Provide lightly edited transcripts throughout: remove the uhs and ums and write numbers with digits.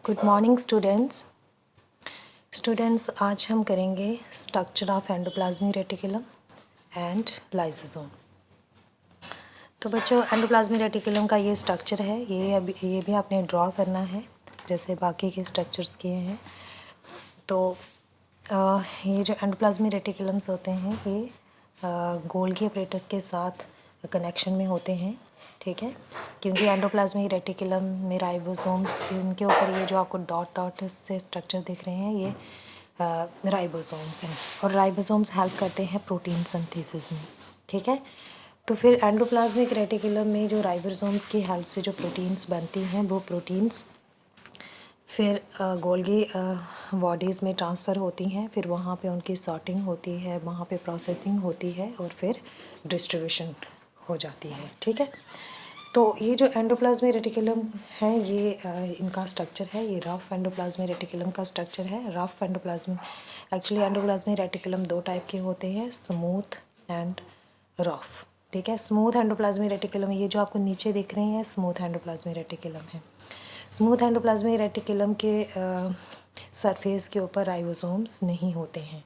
Good morning students. आज हम करेंगे structure of endoplasmic reticulum and lysosome. तो बच्चों, एंडोप्लाज्मिक रेटिकुलम का ये स्ट्रक्चर है, ये भी आपने ड्रॉ करना है जैसे बाकी के स्ट्रक्चर्स किए हैं। तो ये जो एंडोप्लाज्मिक रेटिकुलम्स होते हैं ये गोल्गी अपरेटस के साथ कनेक्शन में होते हैं, ठीक है। क्योंकि एंडोप्लाज्मिक रेटिकुलम में राइबोसोम्स, इनके ऊपर ये जो आपको डॉट डॉट से स्ट्रक्चर दिख रहे हैं ये राइबोसोम्स हैं, और राइबोसोम्स हेल्प करते हैं प्रोटीन सिंथेसिस में, ठीक है। तो फिर एंडोप्लाज्मिक रेटिकुलम में जो राइबोसोम्स की हेल्प से जो प्रोटीन्स बनती हैं वो प्रोटीन्स फिर गोल्गी बॉडीज़ में ट्रांसफ़र होती हैं, फिर वहाँ पे उनकी सॉर्टिंग होती है, वहाँ पे प्रोसेसिंग होती है और फिर डिस्ट्रीब्यूशन हो जाती है, ठीक है। तो ये जो एंडोप्लाज्मिक रेटिकुलम है ये इनका स्ट्रक्चर है, ये रफ एंडोप्लाज्मिक रेटिकुलम का स्ट्रक्चर है। Rough endoplasmic actually endoplasmic reticulum दो टाइप के होते हैं, स्मूथ एंड रफ, ठीक है। स्मूथ एंडोप्लाज्मिक रेटिकुलम ये जो आपको नीचे दिख रहे हैं स्मूथ एंडोप्लाज्मिक रेटिकुलम है। स्मूथ एंडोप्लाज्मिक रेटिकुलम के सरफेस के ऊपर राइबोसोम्स नहीं होते हैं,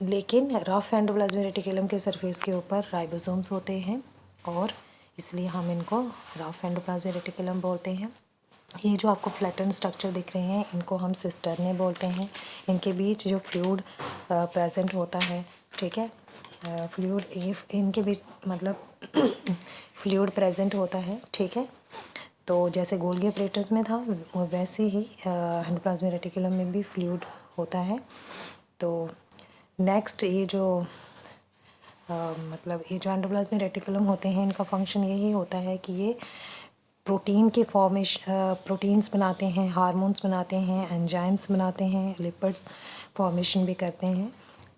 लेकिन रफ एंडोप्लाज्मिक रेटिकुलम के सरफेस के ऊपर राइबोसोम्स होते हैं और इसलिए हम इनको रफ एंडोप्लाज्मिक रेटिकुलम बोलते हैं। ये जो आपको फ्लैटन स्ट्रक्चर दिख रहे हैं इनको हम सिस्टर्ने बोलते हैं। इनके बीच जो फ्लूइड प्रेजेंट होता है, ठीक है, फ्लूइड ये इनके बीच मतलब फ्लूइड प्रेजेंट होता है, ठीक है। तो जैसे गोल्गी अपरेटस में था वैसे ही एंडोप्लाज्मिक रेटिकुलम में भी फ्लूइड होता है। तो नेक्स्ट ये जो मतलब ये जो एंडोप्लाज्मिक रेटिकुलम होते हैं इनका फंक्शन यही होता है कि ये प्रोटीन के प्रोटीन्स बनाते हैं, हार्मोन्स बनाते हैं, एंजाइम्स बनाते हैं, लिपिड्स फॉर्मेशन भी करते हैं।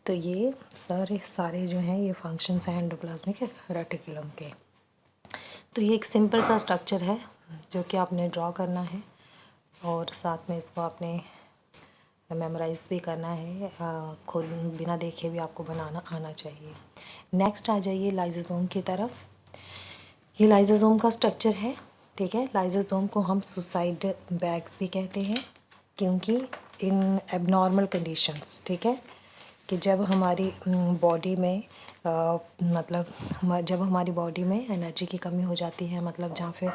तो ये सारे जो हैं ये फंक्शंस हैं एंडोप्लाज्मिक रेटिकुलम के। तो ये एक सिंपल सा स्ट्रक्चर है जो कि आपने ड्रॉ करना है और साथ में इसको आपने मेमोराइज भी करना है, खुद बिना देखे भी आपको बनाना आना चाहिए। नेक्स्ट आ जाइए लाइसोसोम की तरफ। ये लाइसोसोम का स्ट्रक्चर है, ठीक है। लाइसोसोम को हम सुसाइड बैग्स भी कहते हैं क्योंकि इन एबनॉर्मल कंडीशंस, ठीक है, कि जब हमारी बॉडी में जब हमारी बॉडी में एनर्जी की कमी हो जाती है, मतलब जहाँ फिर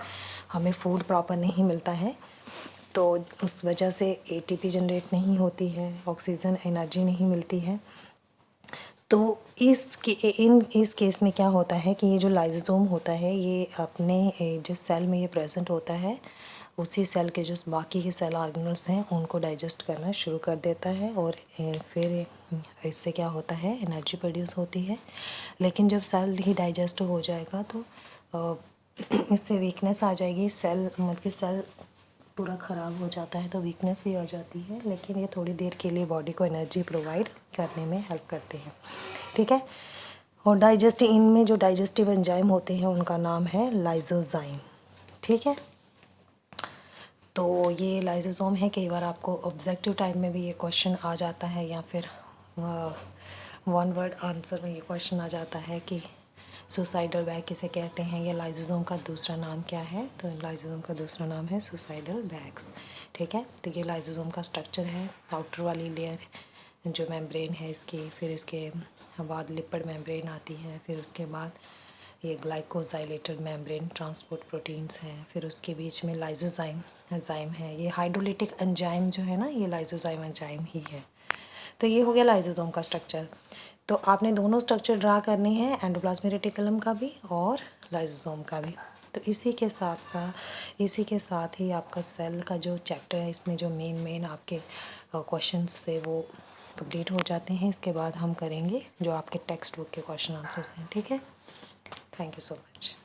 हमें फूड प्रॉपर नहीं मिलता है, तो उस वजह से एटीपी जनरेट नहीं होती है, ऑक्सीजन एनर्जी नहीं मिलती है। तो इस केस में क्या होता है कि ये जो लाइसोसोम होता है ये अपने जिस सेल में ये प्रेजेंट होता है उसी सेल के जो बाकी के सेल ऑर्गेनल्स हैं उनको डाइजेस्ट करना शुरू कर देता है और फिर इससे क्या होता है, एनर्जी प्रोड्यूस होती है। लेकिन जब सेल ही डाइजेस्ट हो जाएगा तो इससे वीकनेस आ जाएगी, सेल पूरा ख़राब हो जाता है तो वीकनेस भी आ जाती है, लेकिन ये थोड़ी देर के लिए बॉडी को एनर्जी प्रोवाइड करने में हेल्प करते हैं, ठीक है। और इनमें जो डाइजेस्टिव एंजाइम होते हैं उनका नाम है लाइसोजाइम, ठीक है। तो ये लाइसोसोम है, कई बार आपको ऑब्जेक्टिव टाइप में भी ये क्वेश्चन आ जाता है या फिर वन वर्ड आंसर में ये क्वेश्चन आ जाता है कि सुसाइडल बैग किसे कहते हैं या लाइसोसोम का दूसरा नाम क्या है। तो लाइसोसोम का दूसरा नाम है सुसाइडल बैग्स, ठीक है। तो ये लाइसोसोम का स्ट्रक्चर है। आउटर वाली लेयर जो मेम्ब्रेन है इसकी, फिर इसके बाद लिपिड मेम्ब्रेन आती है, फिर उसके बाद ये ग्लाइकोजाइलेटेड मेम्ब्रेन ट्रांसपोर्ट प्रोटीन्स हैं, फिर उसके बीच में लाइसोजाइम एंजाइम है। ये हाइड्रोलिटिक एंजाइम जो है ना ये लाइसोजाइम एंजाइम ही है। तो ये हो गया लाइसोसोम का स्ट्रक्चर। तो आपने दोनों स्ट्रक्चर ड्रा करने हैं, एंडोप्लाज्मिक रेटिकुलम का भी और लाइसोसोम का भी। तो इसी के साथ ही आपका सेल का जो चैप्टर है इसमें जो मेन आपके क्वेश्चंस थे वो कंप्लीट हो जाते हैं। इसके बाद हम करेंगे जो आपके टेक्स्ट बुक के क्वेश्चन आंसर्स हैं, ठीक है। Thank you so much.